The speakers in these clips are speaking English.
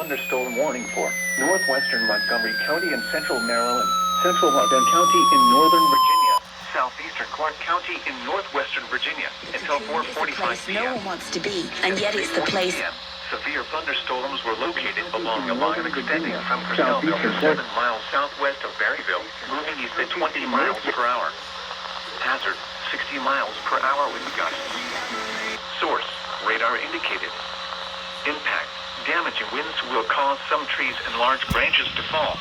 thunderstorm warning for northwestern Montgomery County and central Maryland, central Loudoun County in northern Virginia, southeastern Clark County in northwestern Virginia until 4:45 p.m. No one wants to be, and yet it's the place. Severe thunderstorms were located along a line extending from Purcellville to 7 miles southwest of Berryville, moving east at 20 miles per hour. Hazard, 60 miles per hour wind gusts. Source, radar indicated. Impact, damaging winds will cause some trees and large branches to fall.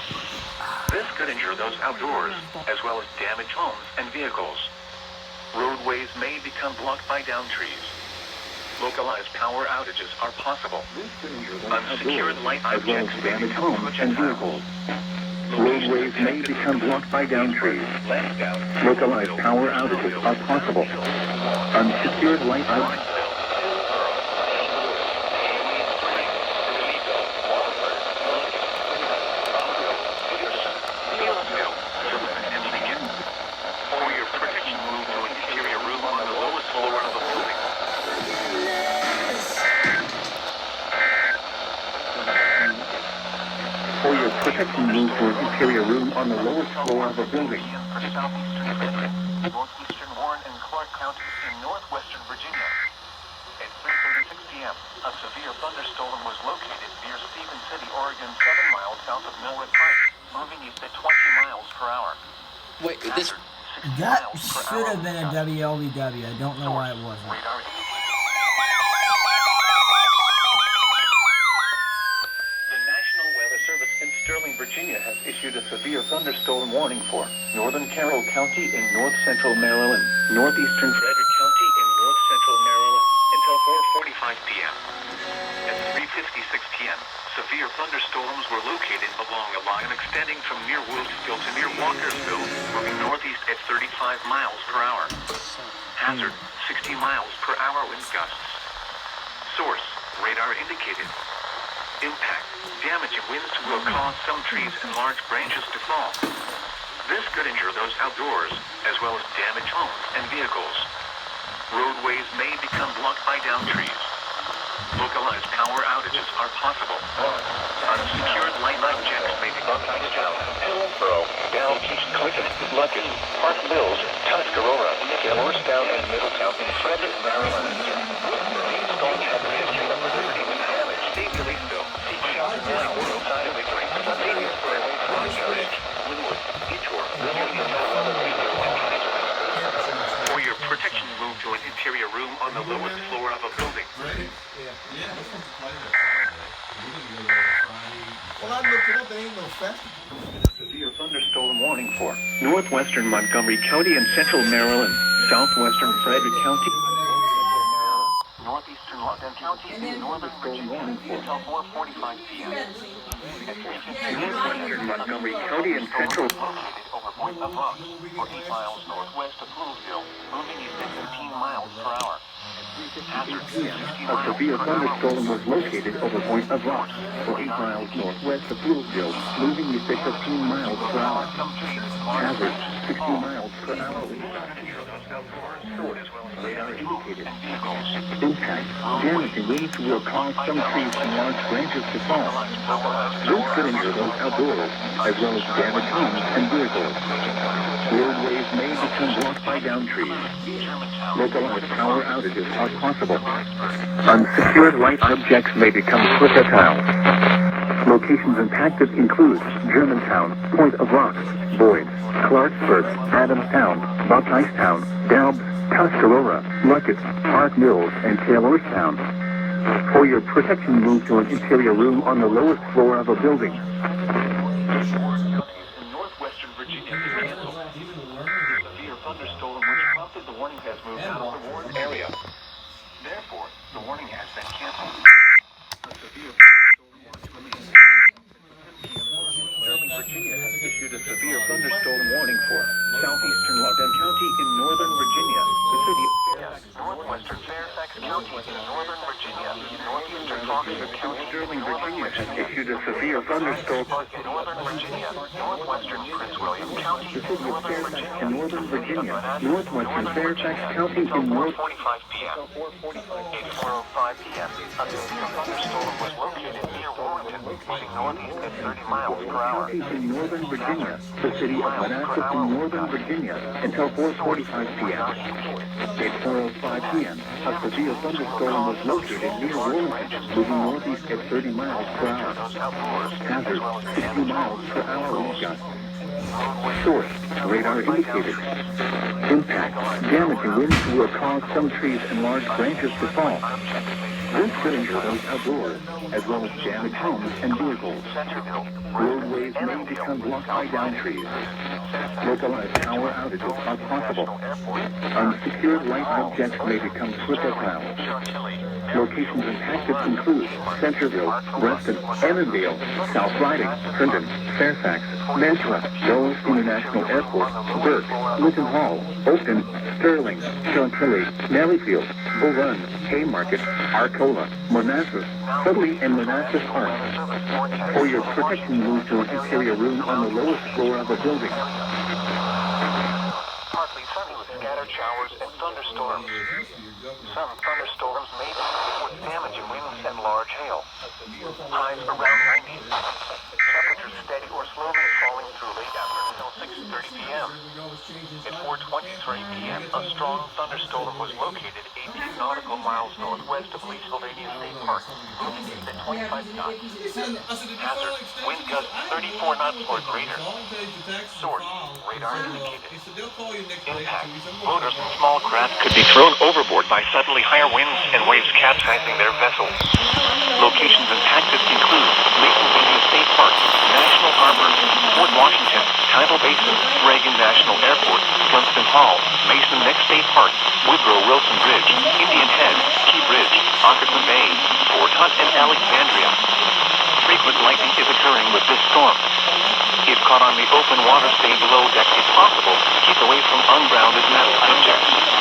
This could injure those outdoors, as well as damage homes and vehicles. Roadways may become blocked by downed trees. Localized power outages are possible. Unsecured light objects may become projectiles. Roadways may become blocked by downed trees. Localized power outages are possible. Unsecured light objects. For your protection, move to an interior room on the lowest floor of the building. For your protection, move to an interior room on the lowest floor of a building. For southeastern, northeastern Warren and Clark counties in northwestern Virginia. At 3:36 p.m., a severe thunderstorm was located near Stevens City, Oregon, 7 miles south of Millwood Pike, moving east at 20 miles per hour. Wait, this... That should have been a WLBW. I don't know why it wasn't. Radar Sterling, Virginia has issued a severe thunderstorm warning for northern Carroll County in north-central Maryland, northeastern Frederick County in north-central Maryland until 4:45 p.m. At 3:56 p.m., severe thunderstorms were located along a line extending from near Woolsville to near Walkersville, moving northeast at 35 miles per hour. Hazard, 60 miles per hour wind gusts. Source, radar indicated. Impact, damaging winds will cause some trees and large branches to fall. This could injure those outdoors, as well as damage homes and vehicles. Roadways may become blocked by downed trees. Localized power outages are possible. Unsecured light objects may become projectiles. Hillsborough, Down, East Clinton, Luckin, Park Mills, Tuscarora, Morristown, and Middletown in Frederick, Maryland. These storms have a history of preserving and damage. Steve Delisville, Seek Shelter now, outside of Victory, Spontaneous Railway, Rochester, Linwood, Detour, Richardson, and other radio and Kaiser. For your protection, move to an interior room on the lowest floor of a building. Well, I looked it up, there ain't no festival. Severe thunderstorm warning for northwestern Montgomery County and central Maryland, southwestern Frederick County, northeastern Loudoun County, and northern Virginia until 4:45 p.m. Northwestern Montgomery County and central... Located over Point of Rocks, 8 miles northwest of Louisville, moving east at 15 miles per hour. Hazard, 60 A miles severe per hour. thunderstorm was located over Point of Rocks, 8 miles northwest of Louisville, moving east at 15 miles per hour. Hazard, 60 miles per hour. Radar indicated. Impact, damaging winds will cause some trees and large branches to fall. This could injure those outdoors, as well as damage homes and vehicles. Roadways may become blocked by downed trees. Localized power outages are possible. Unsecured light objects may become projectiles. Locations impacted include Germantown, Point of Rocks, Boyd, Clarksburg, Adamstown, Buckeystown, Dalbs, Tuscarora, Luckett, Park Mills, and Taylorstown. For your protection, move to an interior room on the lowest floor of a building. Northwestern Virginia is canceled. The severe thunderstorm which prompted the warning has moved out of the Warren area. Therefore, the warning has been canceled. The severe thunderstorm watch remains. Sterling, Virginia has issued a severe thunderstorm warning for southeastern Loudoun County in northern Virginia, the city of Fairfax, northwestern Fairfax County in northern Virginia, northeastern Foxwood County, Sterling, Virginia has issued a severe thunderstorm. northern Virginia, northwestern Prince William County. the city of Fairfax in Northern Virginia, northwestern Fairfax County in North. 4:45 p.m. At 4:05 p.m., a severe thunderstorm was located near Warrenton, moving northeast at 30 miles per hour. County in Northern Virginia, the city of Manassas in Northern Virginia, until 4:45 p.m. At 4:05 p.m., a severe thunderstorm was located near Warrenton, moving northeast at 30 miles per hour. Hazard, 60 miles per hour wind gusts. Source, radar indicated. Impact, damaging winds will cause some trees and large branches to fall. This could injure those outdoors, as well as damage homes and vehicles. Roadways may become blocked by downed trees. Localized power outages are possible. Unsecured light objects may become slipper clouds. Locations impacted include Centerville, Reston, Annandale, South Riding, Herndon, Fairfax, Mantua, Dulles International Airport, Burke, Lincoln Hall, Oakton, Sterling, Chantilly, Maryfield, Bull Run, Haymarket, Arcola, Manassas, Dudley, and Manassas Park. For your protection, move to an interior room on the lowest floor of the building. Partly sunny with scattered showers and thunderstorms. Some thunderstorms may be with damaging winds and large hail. Highs around 90. Temperatures steady or slowly falling through late afternoon until 6:30 p.m. At 4:23 p.m., a strong thunderstorm was located 18 nautical miles northwest of Pennsylvania State Park, moving east at 25 knots. Hazard, wind gusts 34 knots or greater. Source, radar indicated. Impact, motors and small craft could be thrown overboard by suddenly higher winds and waves capsizing their vessels. Locations impacted include Pennsylvania State Park, National Harbor, Fort Washington, Tidal Basin, Reagan National Airport, Plimpton Hall, Mason Neck State Park, Woodrow Wilson Bridge, Indian Head, Key Bridge, Occasion Bay, Fort Hunt, and Alexandria. Frequent lightning is occurring with this storm. If caught on the open water, stay below deck if possible. Keep away from ungrounded metal objects.